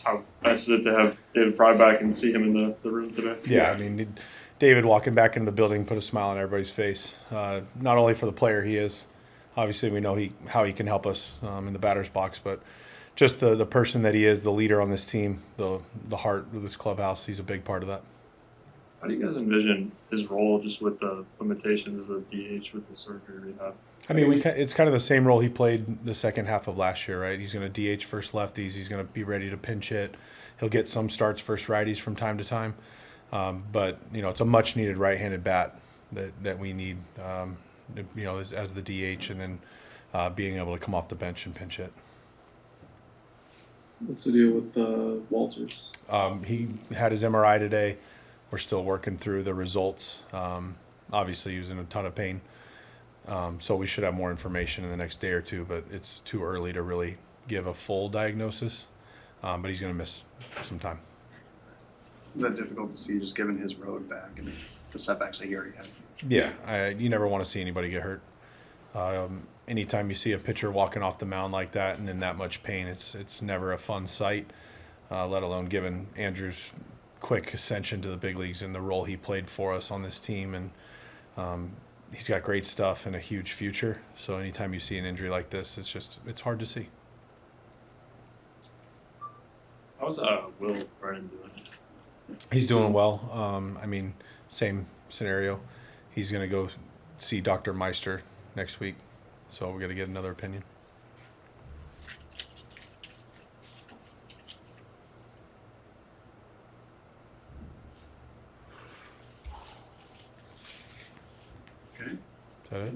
how nice is it to have David Pry back and see him in the room today? Yeah, I mean, David walking back into the building put a smile on everybody's face. Not only for the player he is, obviously we know how he can help us in the batter's box, but just the person that he is, the leader on this team, the heart of this clubhouse. He's a big part of that. How do you guys envision his role just with the limitations as a DH with the surgery rehab? I mean, it's kind of the same role he played the second half of last year, right? He's going to DH first lefties. He's going to be ready to pinch hit. He'll get some starts first righties from time to time. But, it's a much needed right-handed bat that we need, as the DH, and then being able to come off the bench and pinch hit. What's the deal with Walters? He had his MRI today. We're still working through the results. Obviously, he was in a ton of pain. So we should have more information in the next day or two, but it's too early to really give a full diagnosis. But he's going to miss some time. Is that difficult to see, just given his road back and the setbacks I hear he had? Yeah, you never want to see anybody get hurt. Anytime you see a pitcher walking off the mound like that and in that much pain, it's never a fun sight, let alone given Andrew's quick ascension to the big leagues and the role he played for us on this team. And he's got great stuff and a huge future. So anytime you see an injury like this, it's hard to see. How's Will Brennan doing? He's doing well. Same scenario. He's going to go see Dr. Meister next week. So we're going to get another opinion. Okay. Is that it?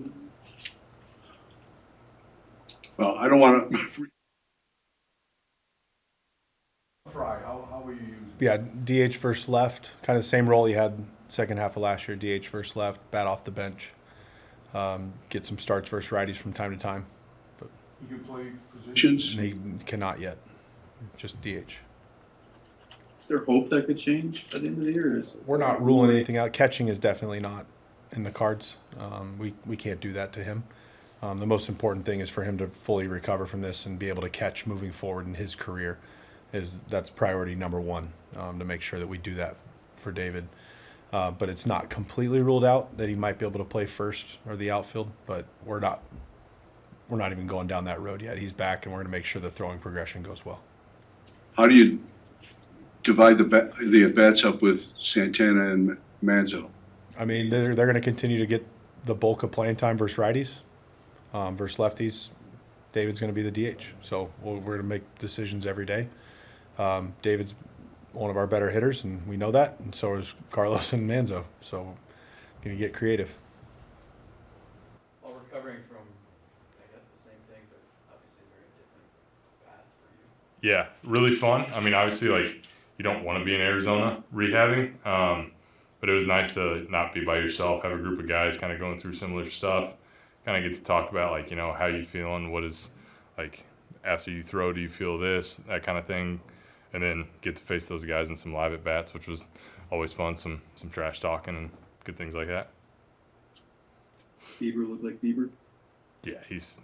Well, I don't want to. Fry, how were you used? Yeah, DH first left, kind of the same role he had second half of last year. DH first left, bat off the bench, get some starts versus righties from time to time. But You can play positions. he cannot yet, just DH. Is there hope that could change by the end of the year? We're not ruling anything out. Catching is definitely not in the cards. We can't do that to him. The most important thing is for him to fully recover from this and be able to catch moving forward in his career. That's priority number one, to make sure that we do that for David. But it's not completely ruled out that he might be able to play first or the outfield, but we're not even going down that road yet. He's back, and we're going to make sure the throwing progression goes well. How do you divide the at-bats up with Santana and Manzo? I mean, they're going to continue to get the bulk of playing time versus righties, versus lefties. David's going to be the DH, so we're going to make decisions every day. David's one of our better hitters, and we know that, and so is Carlos and Manzo. So we're going to get creative. While recovering from, I guess, the same thing, but obviously a very different path for you. Yeah, really fun. I mean, obviously, you don't want to be in Arizona rehabbing, but it was nice to not be by yourself, have a group of guys kind of going through similar stuff, kind of get to talk about, how you feeling, what is, after you throw, do you feel this, that kind of thing, and then get to face those guys in some live at-bats, which was always fun, some trash talking and good things like that. Bieber looked like Bieber. Yeah, he's,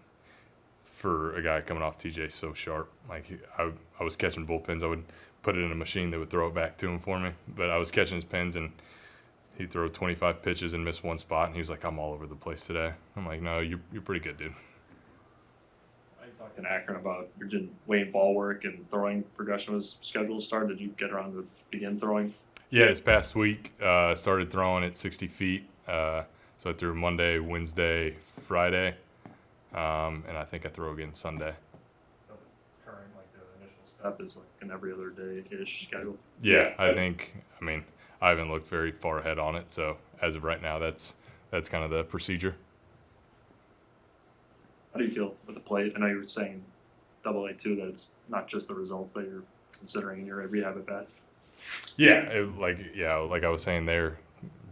for a guy coming off TJ, so sharp. I was catching bullpens. I would put it in a machine that would throw it back to him for me. But I was catching his pins, and he'd throw 25 pitches and miss one spot, and he was like, I'm all over the place today. I'm like, no, you're pretty good, dude. I talked in Akron about your Wayne ball work and throwing progression was scheduled to start. Did you get around to begin throwing? Yeah, this past week, I started throwing at 60 feet. So I threw Monday, Wednesday, Friday, and I think I throw again Sunday. So the current, the initial step is an every other day-ish schedule? Yeah, I haven't looked very far ahead on it, so as of right now, that's kind of the procedure. How do you feel with the plate? I know you were saying AA too, that it's not just the results that you're considering in your rehab at bats. Yeah, like I was saying there,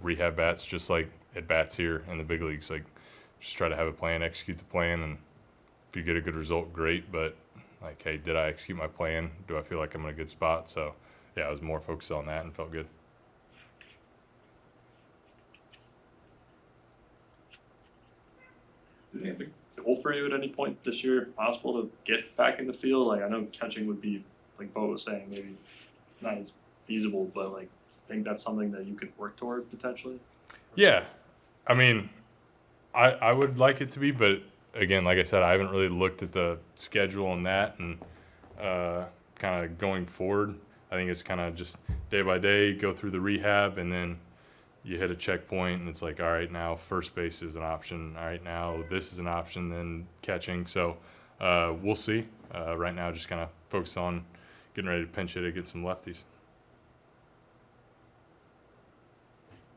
rehab bats just like at bats here in the big leagues. Just try to have a plan, execute the plan, and if you get a good result, great. But hey, did I execute my plan? Do I feel like I'm in a good spot? So yeah, I was more focused on that and felt good. Do you think it's a goal for you at any point this year, possible to get back in the field? I know catching would be like Bo was saying, maybe not as feasible, but like, think that's something that you could work toward potentially? Yeah, I mean, I would like it to be, but again, like I said, I haven't really looked at the schedule on that, and kind of going forward, I think it's kind of just day by day, go through the rehab, and then you hit a checkpoint, and it's like, all right, now first base is an option. All right, now this is an option, then catching. So we'll see. Right now, just kind of focus on getting ready to pinch hit against some lefties.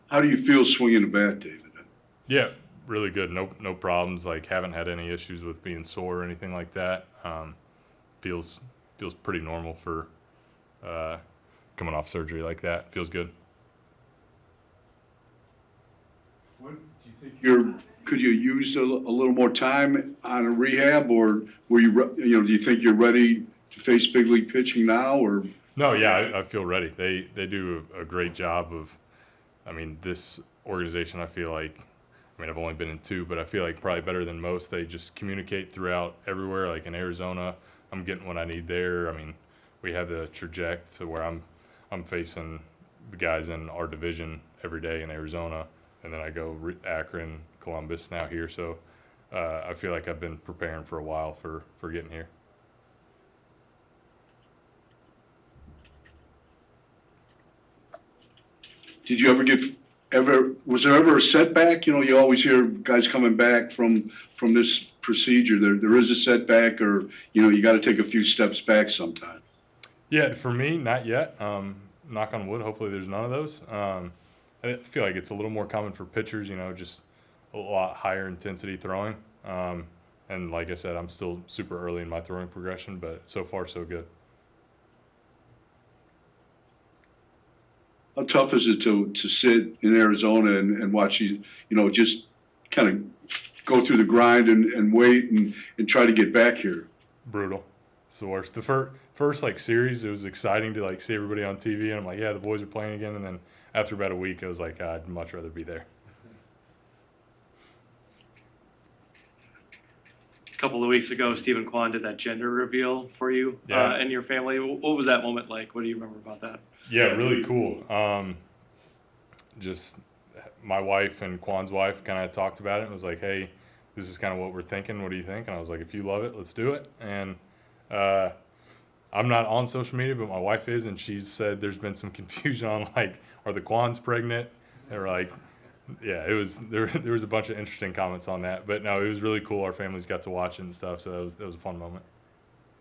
How do you feel swinging the bat, David? Yeah, really good. No problems. Like, haven't had any issues with being sore or anything like that. Feels pretty normal for coming off surgery like that. Feels good. What do you think? Could you use a little more time on a rehab, or were you, do you think you're ready to face big league pitching now, or? No, yeah, I feel ready. They do a great job of, I mean, this organization, I feel like, I mean, I've only been in 2, but I feel like probably better than most. They just communicate throughout everywhere. Like in Arizona, I'm getting what I need there. I mean, we have the trajectory to where I'm facing the guys in our division every day in Arizona, and then I go Akron, Columbus now here. So I feel like I've been preparing for a while for getting here. Did you was there ever a setback? You know, you always hear guys coming back from this procedure. There is a setback, or, you know, you got to take a few steps back sometime. Yeah, for me, not yet. Knock on wood, hopefully there's none of those. I feel like it's a little more common for pitchers, you know, just a lot higher intensity throwing. And like I said, I'm still super early in my throwing progression, but so far so good. How tough is it to sit in Arizona and watch these, you know, just kind of go through the grind and wait and try to get back here? Brutal. It's the worst. The first like series, it was exciting to like see everybody on TV, and I'm like, yeah, the boys are playing again. And then after about a week, I was like, I'd much rather be there. A couple of weeks ago, Stephen Kwan did that gender reveal for you Yeah. and your family. What was that moment like? What do you remember about that? Yeah, really cool. Just my wife and Kwan's wife kind of talked about it and was like, hey, this is kind of what we're thinking. What do you think? And I was like, if you love it, let's do it. And I'm not on social media, but my wife is, and she said there's been some confusion on, like, are the Kwans pregnant? They were like, yeah, it was there was a bunch of interesting comments on that. But no, it was really cool. Our families got to watch it and stuff, so that was a fun moment.